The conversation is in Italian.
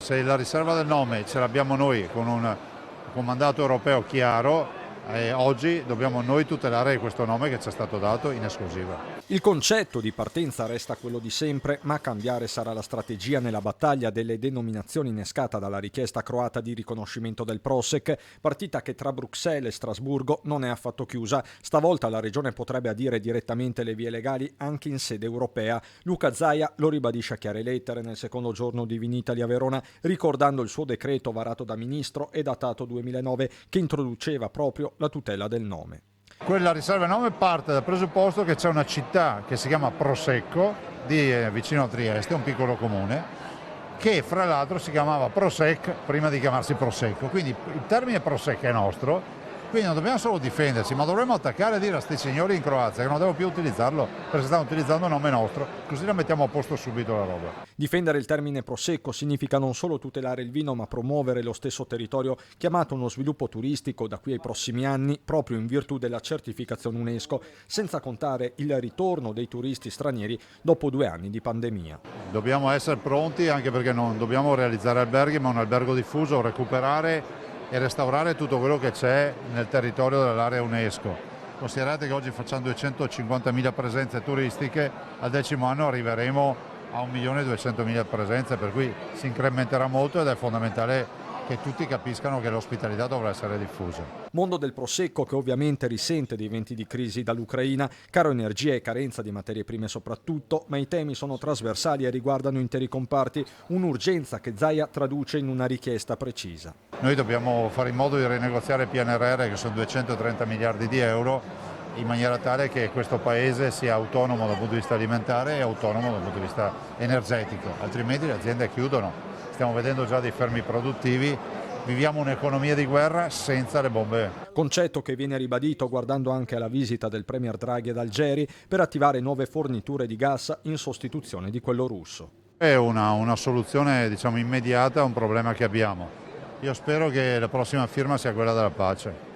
Se la riserva del nome ce l'abbiamo noi con un mandato europeo chiaro, oggi dobbiamo noi tutelare questo nome che ci è stato dato in esclusiva. Il concetto di partenza resta quello di sempre, ma a cambiare sarà la strategia nella battaglia delle denominazioni innescata dalla richiesta croata di riconoscimento del Prosek, partita che tra Bruxelles e Strasburgo non è affatto chiusa. Stavolta la regione potrebbe adire direttamente le vie legali anche in sede europea. Luca Zaia lo ribadisce a chiare lettere nel secondo giorno di Vinitaly a Verona, ricordando il suo decreto varato da ministro e datato 2009 che introduceva proprio la tutela del nome. Quella riserva del nome parte dal presupposto che c'è una città che si chiama Prosecco, vicino a Trieste, un piccolo comune, che fra l'altro si chiamava Prosec prima di chiamarsi Prosecco. Quindi il termine Prosec è nostro, quindi non dobbiamo solo difendersi, ma dovremmo attaccare e dire a questi signori in Croazia che non devono più utilizzarlo perché stanno utilizzando il nome nostro, così la mettiamo a posto subito la roba. Difendere il termine Prosecco significa non solo tutelare il vino, ma promuovere lo stesso territorio chiamato uno sviluppo turistico da qui ai prossimi anni, proprio in virtù della certificazione UNESCO, senza contare il ritorno dei turisti stranieri dopo 2 anni di pandemia. Dobbiamo essere pronti anche perché non dobbiamo realizzare alberghi, ma un albergo diffuso, recuperare e restaurare tutto quello che c'è nel territorio dell'area UNESCO. Considerate che oggi facciamo 250.000 presenze turistiche, al 10° anno arriveremo a 1.200.000 presenze, per cui si incrementerà molto ed è fondamentale che tutti capiscano che l'ospitalità dovrà essere diffusa. Mondo del Prosecco che ovviamente risente dei venti di crisi dall'Ucraina, caro energia e carenza di materie prime soprattutto, ma i temi sono trasversali e riguardano interi comparti, un'urgenza che Zaia traduce in una richiesta precisa. Noi dobbiamo fare in modo di rinegoziare il PNRR, che sono 230 miliardi di euro, in maniera tale che questo paese sia autonomo dal punto di vista alimentare e autonomo dal punto di vista energetico, altrimenti le aziende chiudono. Stiamo vedendo già dei fermi produttivi, viviamo un'economia di guerra senza le bombe. Concetto che viene ribadito guardando anche alla visita del premier Draghi ad Algeri per attivare nuove forniture di gas in sostituzione di quello russo. È una soluzione, diciamo, immediata a un problema che abbiamo. Io spero che la prossima firma sia quella della pace.